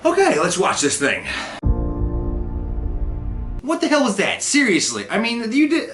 Okay, let's watch this thing. What the hell was that? Seriously, I mean, you did...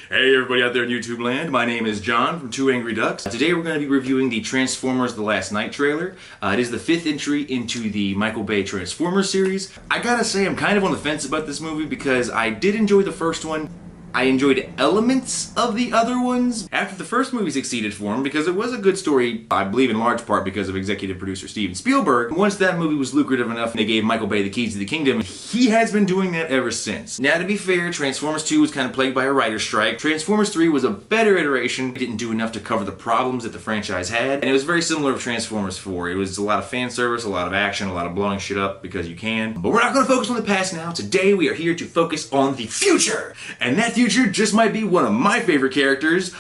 Hey everybody out there in YouTube land, my name is John from Two Angry Ducks. Today we're going to be reviewing the Transformers The Last Night trailer. It is the 5th entry into the Michael Bay Transformers series. I gotta say I'm kind of on the fence about this movie because I did enjoy the first one. I enjoyed elements of the other ones after the first movie succeeded for him because it was a good story, I believe in large part because of executive producer Steven Spielberg. Once that movie was lucrative enough and they gave Michael Bay the keys to the kingdom, he has been doing that ever since. Now to be fair, Transformers 2 was kind of plagued by a writer's strike. Transformers 3 was a better iteration. It didn't do enough to cover the problems that the franchise had, and it was very similar to Transformers 4. It was a lot of fan service, a lot of action, a lot of blowing shit up because you can. But we're not going to focus on the past now. Today we are here to focus on the future, and that future just might be one of my favorite characters,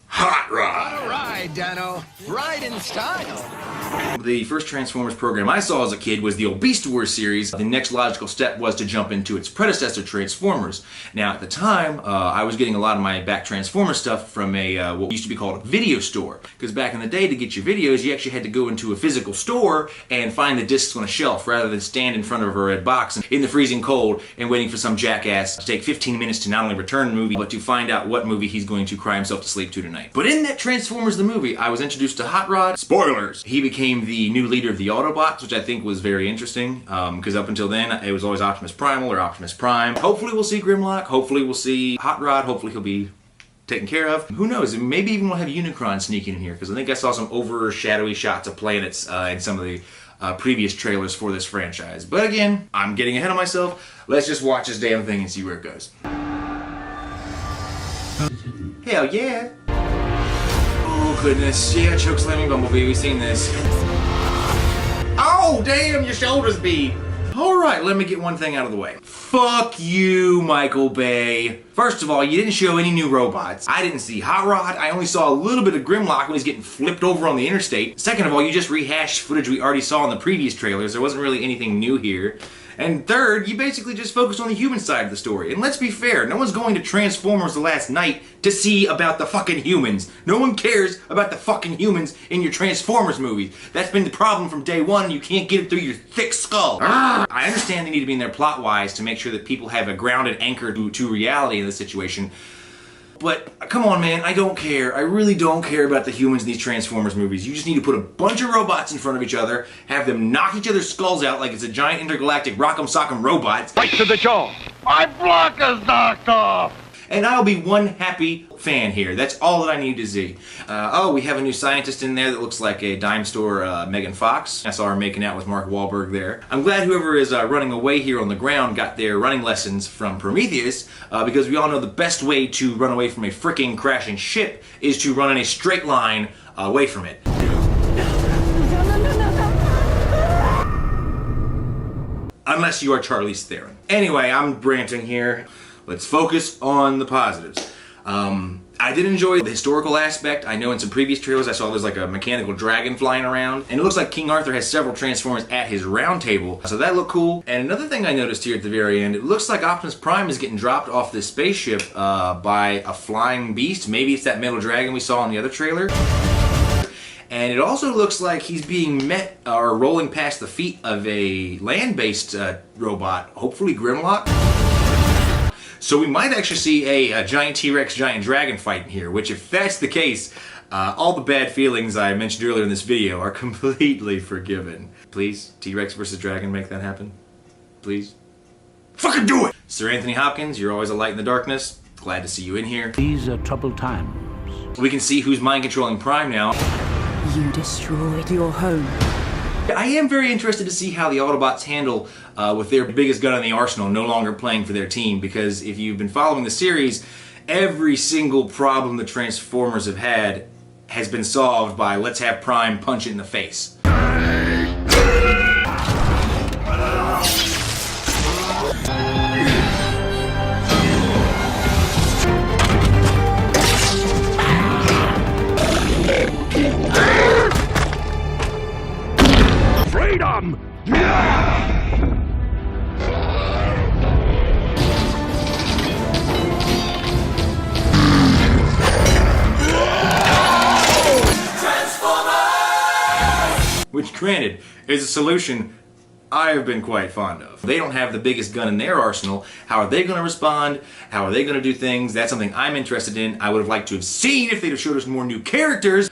Hot Rod. All right, Dino. Ride in style. The first Transformers program I saw as a kid was the old Beast Wars series. The next logical step was to jump into its predecessor, Transformers. Now, at the time, I was getting a lot of my back Transformers stuff from a what used to be called a video store. Because back in the day, to get your videos, you actually had to go into a physical store and find the discs on a shelf rather than stand in front of a red box in the freezing cold and waiting for some jackass to take 15 minutes to not only return the movie, but to find out what movie he's going to cry himself to sleep to tonight. But in that Transformers the movie, I was introduced to Hot Rod. Spoilers! He became the new leader of the Autobots, which I think was very interesting, because up until then, it was always Optimus Primal or Optimus Prime. Hopefully we'll see Grimlock, hopefully we'll see Hot Rod, hopefully he'll be taken care of. Who knows, maybe even we'll have Unicron sneaking in here, because I think I saw some overshadowy shots of planets in some of the previous trailers for this franchise. But again, I'm getting ahead of myself. Let's just watch this damn thing and see where it goes. Hell yeah! Oh goodness, yeah, chokeslamming Bumblebee, we've seen this. Oh damn, your shoulders beat! Alright, let me get one thing out of the way. Fuck you, Michael Bay. First of all, you didn't show any new robots. I didn't see Hot Rod. I only saw a little bit of Grimlock when he's getting flipped over on the interstate. Second of all, you just rehashed footage we already saw in the previous trailers. There wasn't really anything new here. And third, you basically just focused on the human side of the story. And let's be fair, no one's going to Transformers The Last Night to see about the fucking humans. No one cares about the fucking humans in your Transformers movies. That's been the problem from day one, and you can't get it through your thick skull. I understand they need to be in there plot-wise to make sure that people have a grounded anchor to reality in this situation. But, come on man, I don't care. I really don't care about the humans in these Transformers movies. You just need to put a bunch of robots in front of each other, have them knock each other's skulls out like it's a giant intergalactic rock'em sock'em robot. Right to the jaw. My block is knocked off. And I'll be one happy fan here. That's all that I need to see. Oh, we have a new scientist in there that looks like a dime store Megan Fox. I saw her making out with Mark Wahlberg there. I'm glad whoever is running away here on the ground got their running lessons from Prometheus, because we all know the best way to run away from a fricking crashing ship is to run in a straight line away from it. Unless you are Charlize Theron. Anyway, I'm ranting here. Let's focus on the positives. I did enjoy the historical aspect. I know in some previous trailers I saw there's like a mechanical dragon flying around, and it looks like King Arthur has several Transformers at his round table, so that looked cool. And another thing I noticed here at the very end, it looks like Optimus Prime is getting dropped off this spaceship by a flying beast. Maybe it's that metal dragon we saw in the other trailer. And it also looks like he's being met or rolling past the feet of a land-based robot, hopefully Grimlock. So we might actually see a giant T-Rex, giant dragon fight in here, which if that's the case, all the bad feelings I mentioned earlier in this video are completely forgiven. Please, T-Rex versus dragon, make that happen. Please. Fucking do it! Sir Anthony Hopkins, you're always a light in the darkness. Glad to see you in here. These are troubled times. We can see who's mind-controlling Prime now. You destroyed your home. I am very interested to see how the Autobots handle with their biggest gun in the arsenal no longer playing for their team, because if you've been following the series, every single problem the Transformers have had has been solved by let's have Prime punch it in the face. Freedom! Granted, it's a solution I have been quite fond of. They don't have the biggest gun in their arsenal. How are they going to respond? How are they going to do things? That's something I'm interested in. I would have liked to have seen if they'd have showed us more new characters.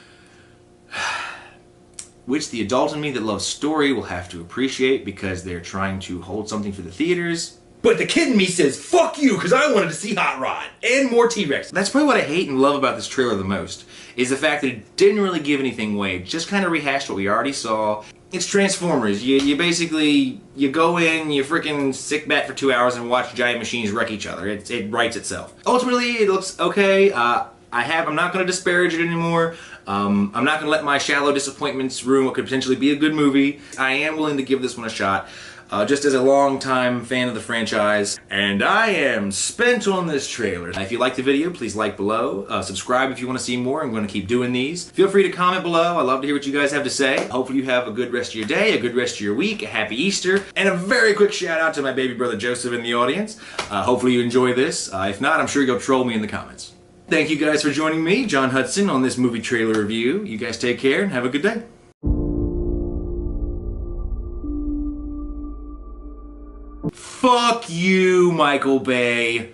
Which the adult in me that loves story will have to appreciate because they're trying to hold something for the theaters. But the kid in me says, fuck you, because I wanted to see Hot Rod and more T-Rex. That's probably what I hate and love about this trailer the most, is the fact that it didn't really give anything away. It just kind of rehashed what we already saw. It's Transformers. You basically, you go in, you freaking sit back for 2 hours and watch giant machines wreck each other. It writes itself. Ultimately, it looks okay. I'm not going to disparage it anymore. I'm not going to let my shallow disappointments ruin what could potentially be a good movie. I am willing to give this one a shot. Just as a long-time fan of the franchise, and I am spent on this trailer. If you like the video, please like below. Subscribe if you want to see more. I'm going to keep doing these. Feel free to comment below. I love to hear what you guys have to say. Hopefully you have a good rest of your day, a good rest of your week, a happy Easter, and a very quick shout out to my baby brother Joseph in the audience. Hopefully you enjoy this. If not, I'm sure you'll troll me in the comments. Thank you guys for joining me, John Hudson, on this movie trailer review. You guys take care and have a good day. Fuck you, Michael Bay.